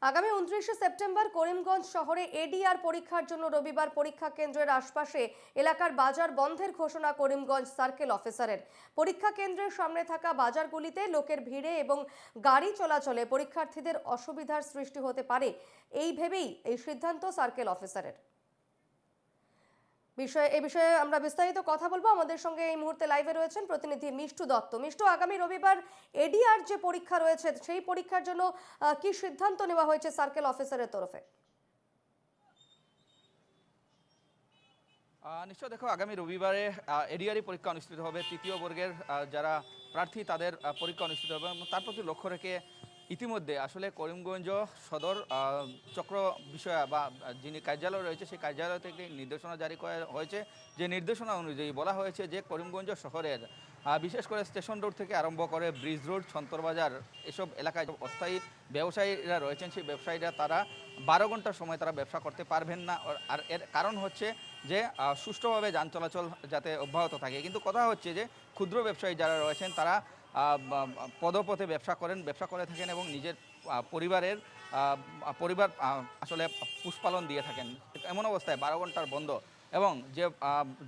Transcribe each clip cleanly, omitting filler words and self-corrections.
আগামী 29শে সেপ্টেম্বর করিমগঞ্জ শহরে এডিআর পরীক্ষার জন্য রবিবার পরীক্ষা কেন্দ্রের আশপাশে এলাকার বাজার বন্ধের ঘোষণা করিমগঞ্জ সার্কেল অফিসারের। পরীক্ষা কেন্দ্রের সামনে থাকা বাজারগুলিতে লোকের ভিড়ে এবং গাড়ি চলাচলে পরীক্ষার্থীদের অসুবিধার সৃষ্টি হতে পারে এই ভেবেই এই সিদ্ধান্ত সার্কেল অফিসারের। এ বিষয়ে আমরা বিস্তারিত কথা বলবো। আমাদের সঙ্গে এই মুহূর্তে লাইভে রয়েছেন প্রতিনিধি মিষ্টু দত্ত। মিষ্টু, আগামী রবিবার এডিআর যে পরীক্ষা রয়েছে সেই পরীক্ষার জন্য কি সিদ্ধান্ত নেওয়া হয়েছে সার্কেল অফিসারের তরফে? নিশ্চয় দেখো, আগামী রবিবারে এডিআরই পরীক্ষা অনুষ্ঠিত হবে। তৃতীয় বর্গের যারা প্রার্থী তাদের পরীক্ষা অনুষ্ঠিত হবে এবং তার প্রতি লক্ষ্য রেখে ইতিমধ্যে আসলে করিমগঞ্জ সদর চক্র বিষয়া বা যিনি কার্যালয় রয়েছে সেই কার্যালয় থেকে নির্দেশনা জারি করা হয়েছে। যে নির্দেশনা অনুযায়ী বলা হয়েছে যে করিমগঞ্জ শহরের বিশেষ করে স্টেশন রোড থেকে আরম্ভ করে ব্রিজ রোড, ছন্তরবাজার এসব এলাকায় অস্থায়ী ব্যবসায়ীরা রয়েছেন সেই ব্যবসায়ীরা তারা 12 ঘন্টার সময় তারা ব্যবসা করতে পারবেন না। আর এর কারণ হচ্ছে যে সুষ্ঠুভাবে যান চলাচল যাতে অব্যাহত থাকে। কিন্তু কথা হচ্ছে যে ক্ষুদ্র ব্যবসায়ী যারা রয়েছেন তারা পদপথে ব্যবসা করে থাকেন এবং নিজের পরিবার আসলে পুষ্পালন দিয়ে থাকেন। এমন অবস্থায় 12 ঘন্টার বন্ধ এবং যে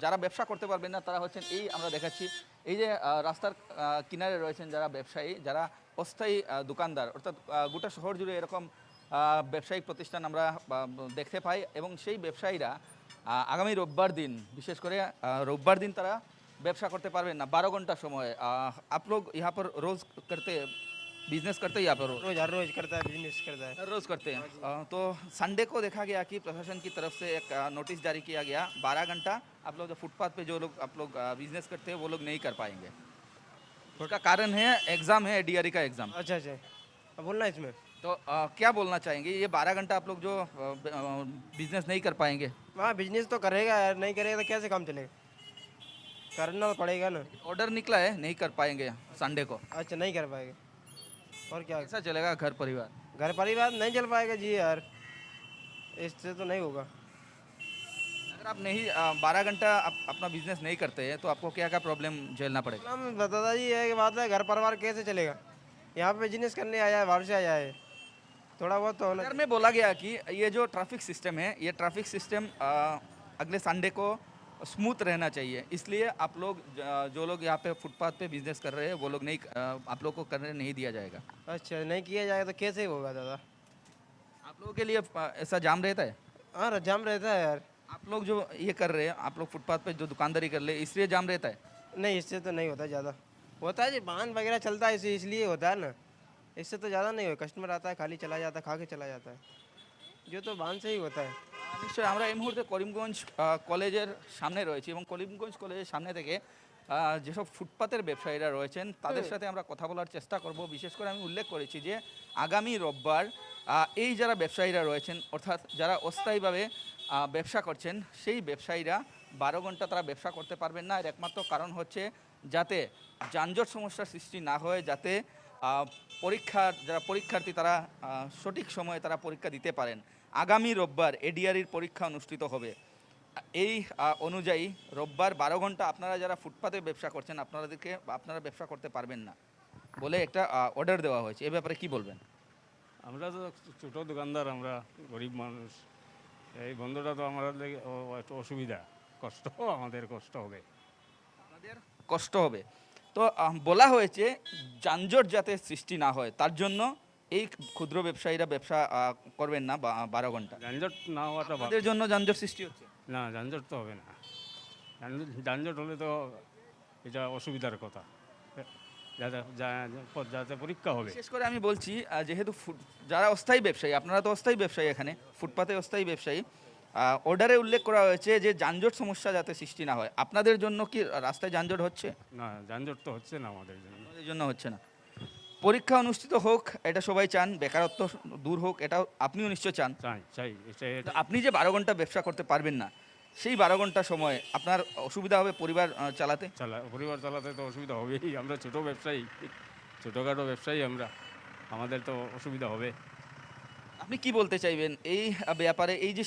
যারা ব্যবসা করতে পারবেন না তারা হচ্ছেন এই আমরা দেখাচ্ছি এই যে রাস্তার কিনারে রয়েছেন যারা ব্যবসায়ী, যারা অস্থায়ী দোকানদার, অর্থাৎ গোটা শহর জুড়ে এরকম ব্যবসায়িক প্রতিষ্ঠান আমরা দেখতে পাই এবং সেই ব্যবসায়ীরা আগামী রোববার দিন, বিশেষ করে রোববার দিন তারা ব্যবসা করতে পারবেন না 12 घंटा समय। आप लोग यहाँ पर रोज करते बिजनेस करते हैं? यहाँ पर रोज हर रोज करता है, बिजनेस करता है। हर रोज करते हैं। तो संडे को देखा गया कि प्रशासन की तरफ से एक नोटिस जारी किया गया 12 घंटा आप लोग जो फुटपाथ पे जो लोग आप लोग बिजनेस करते हैं वो लोग नहीं कर पाएंगे। उसका कारण है एग्ज़ाम है, डीआरई का एग्ज़ाम। अच्छा अच्छा, अब बोलना है इसमें। तो क्या बोलना चाहेंगे? ये 12 घंटा आप लोग जो बिजनेस नहीं कर पाएंगे। हाँ, बिजनेस तो करेगा यार, नहीं करेगा तो कैसे काम चलेगा? करना तो पड़ेगा ना। ऑर्डर निकला है, नहीं कर पाएंगे संडे को। अच्छा, नहीं कर पाएगा और क्या? कैसा चलेगा घर परिवार? घर परिवार नहीं चल पाएगा जी यार, इससे तो नहीं होगा। अगर आप नहीं 12 घंटा आप अपना बिजनेस नहीं करते हैं तो आपको क्या क्या प्रॉब्लम झेलना पड़ेगा? हम बताता जी है कि बात है, घर परिवार कैसे चलेगा? यहाँ पे बिजनेस करने आया है, बाहर से आया है, थोड़ा बहुत तो होना। घर में बोला गया कि ये जो ट्रैफिक सिस्टम है ये ट्रैफिक सिस्टम अगले संडे को स्मूथ रहना चाहिए, इसलिए आप लोग जो लोग यहाँ पे फुटपाथ पे बिजनेस कर रहे हैं वो लोग नहीं आप लोग को करने नहीं दिया जाएगा। अच्छा, नहीं किया जाएगा तो कैसे होगा दादा? आप लोगों के लिए ऐसा जाम रहता है? हाँ, जाम रहता है यार। आप लोग जो ये कर रहे हैं, आप लोग फुटपाथ पे जो दुकानदारी कर रहे हैं इसलिए जाम रहता है? नहीं, इससे तो नहीं होता ज़्यादा। होता है जी, वाहन वगैरह चलता है इसलिए होता है ना, इससे तो ज़्यादा नहीं हो। कस्टमर आता है, खाली चला जाता है, खा के चला जाता है, जो तो वाहन से ही होता है। নিশ্চয়ই আমরা এই মুহূর্তে করিমগঞ্জ কলেজের সামনে রয়েছি এবং করিমগঞ্জ কলেজের সামনে থেকে যেসব ফুটপাতের ব্যবসায়ীরা রয়েছেন তাদের সাথে আমরা কথা বলার চেষ্টা করব। বিশেষ করে আমি উল্লেখ করেছি যে আগামী রোববার এই যারা ব্যবসায়ীরা রয়েছেন অর্থাৎ যারা অস্থায়ীভাবে ব্যবসা করছেন সেই ব্যবসায়ীরা 12 ঘন্টা তারা ব্যবসা করতে পারবেন না। এর একমাত্র কারণ হচ্ছে যাতে যানজট সমস্যার সৃষ্টি না হয়, যাতে যারা পরীক্ষার্থী তারা সঠিক সময়ে তারা পরীক্ষা দিতে পারেন। আগামী রোববার এডিআরইর পরীক্ষা অনুষ্ঠিত হবে। এই অনুযায়ী রোববার 12 ঘন্টা আপনারা যারা ফুটপাতে ব্যবসা করছেন আপনারা ব্যবসা করতে পারবেন না বলে একটা অর্ডার দেওয়া হয়েছে। এ ব্যাপারে কি বলবেন? আমরা তো ছোটো দোকানদার, আমরা গরিব মানুষ, এই বন্ধটা তো আমাদের একটু অসুবিধা, আমাদের কষ্ট হবে। আপনাদের কষ্ট হবে। তো বলা হয়েছে যানজট যাতে সৃষ্টি না হয় তার জন্য এই ক্ষুদ্র ব্যবসায়ীরা ব্যবসা করবেন না 12 ঘন্টা। যানজট না হওয়াটা ভালো। আপনাদের জন্য যানজট সৃষ্টি হচ্ছে? না, যানজট তো হবে না। যানজট হলে তো এটা অসুবিধার কথা, যাতে পরীক্ষা হবে। বিশেষ করে আমি বলছি যেহেতু যারা অস্থায়ী ব্যবসায়ী, আপনারা তো অস্থায়ী ব্যবসায়ী, এখানে ফুটপাতে অস্থায়ী ব্যবসায়ী, অর্ডারে উল্লেখ করা হয়েছে যে যানজট সমস্যা যাতে সৃষ্টি না হয়। আপনাদের জন্য কি রাস্তায় যানজট হচ্ছে? না, যানজট তো হচ্ছে না আমাদের জন্য হচ্ছে না। পরীক্ষা অনুষ্ঠিত হোক এটা সবাই চান, বেকারত্ব দূর হোক এটাও আপনিও নিশ্চয় চান। চাই। আপনি যে 12 ঘন্টা ব্যবসা করতে পারবেন না সেই 12 ঘন্টা সময় আপনার অসুবিধা হবে পরিবার চালাতে তো অসুবিধা হবেই। আমরা ছোটোখাটো ব্যবসায়ী, আমাদের তো অসুবিধা হবে। আপনি কি বলতে চাইবেন এই ব্যাপারে? এই যে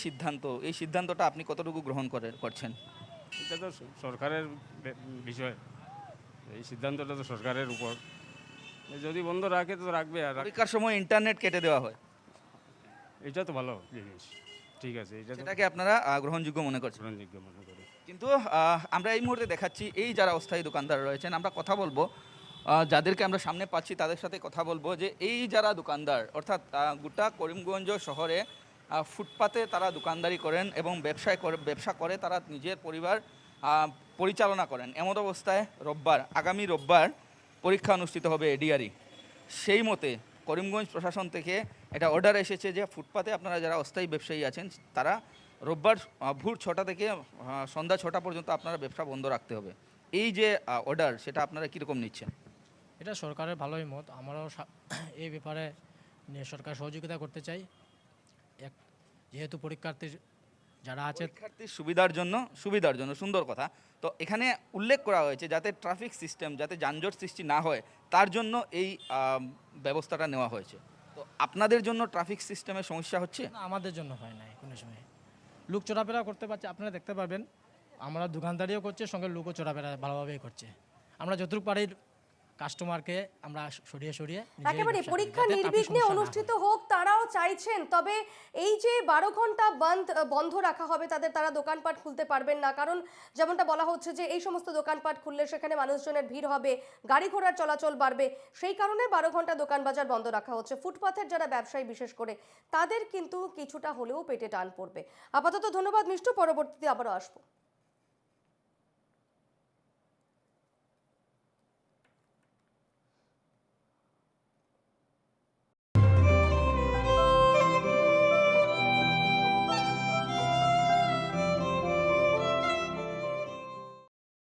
এই সিদ্ধান্তটা আপনি কতটুকু গ্রহণ করছেন? এটা তো সরকারের বিষয়, এই সিদ্ধান্তটা তো সরকারের উপর। যদি বন্ধ রাখে তো রাখবে। আর পরীক্ষার সময় ইন্টারনেট কেটে দেওয়া হয়? এটা তো ভালো জিনিস, ঠিক আছে, এটা তো সেটাকে আপনারা গ্রহণযোগ্য মনে করছেন। গ্রহণযোগ্য মনে করি। কিন্তু আমরা এই মুহূর্তে দেখাচ্ছি এই যারা অস্থায়ী দোকানদার রয়েছেন, আমরা কথা বলবো যাদেরকে আমরা সামনে পাচ্ছি তাদের সাথে কথা বলবো যে এই যারা দোকানদার, অর্থাৎ গোটা করিমগঞ্জ শহরে ফুটপাতে তারা দোকানদারি করেন এবং ব্যবসা করে তারা নিজের পরিবার পরিচালনা করেন। এমন অবস্থায় আগামী রোববার পরীক্ষা অনুষ্ঠিত হবে এডিআরই। সেই মতে করিমগঞ্জ প্রশাসন থেকে এটা অর্ডার এসেছে যে ফুটপাতে আপনারা যারা অস্থায়ী ব্যবসায়ী আছেন তারা রোববার ভোর 6টা থেকে সন্ধ্যা 6টা পর্যন্ত আপনারা ব্যবসা বন্ধ রাখতে হবে। এই যে অর্ডার, সেটা আপনারা কীরকম নিচ্ছেন? এটা সরকারের ভালোই মত, আমরাও এই ব্যাপারে সরকার সহযোগিতা করতে চাই। যেহেতু পরীক্ষার্থী যারা আছে শিক্ষার্থীর সুবিধার জন্য সুন্দর কথা। তো এখানে উল্লেখ করা হয়েছে যাতে ট্রাফিক সিস্টেম, যাতে যানজট সৃষ্টি না হয় তার জন্য এই ব্যবস্থাটা নেওয়া হয়েছে। তো আপনাদের জন্য ট্রাফিক সিস্টেমের সমস্যা হচ্ছে? না, আমাদের জন্য হয় নাই কোনো সময়। লোক চলাফেরা করতে পারছে, আপনারা দেখতে পারবেন। আমরা দোকানদারিও করছে, সঙ্গে লোকও চলাফেরা ভালোভাবেই করছে। আমরা যতটুকু পারি কাস্টমারকে আমরা সরিয়ে নিজেরাই একেবারে ব্যবসা করি, পরীক্ষা যাতে traffic নির্বিঘ্নে সমস্যা না অনুষ্ঠিত হয়। হোক তারাও চাইছেন, তবে এই যে 12 ঘন্টা বন্ধ রাখা হবে তারা দোকানপাট খুলতে পারবেন না, কারণ যেমনটা বলা হচ্ছে যে এই সমস্ত দোকানপাট খুললে সেখানে মানুষজনের ভিড় হবে, গাড়ি ঘোড়ার চলাচল বাড়বে, সেই কারণে 12 ঘন্টা দোকান বাজার বন্ধ রাখা হচ্ছে। ফুটপাথের যারা ব্যবসায়ী বিশেষ করে তাদের কিন্তু কিছুটা হলেও পেটে টান পড়বে। আপাতত ধন্যবাদ মিষ্টু, পরবর্তীতে আবারও আসবো।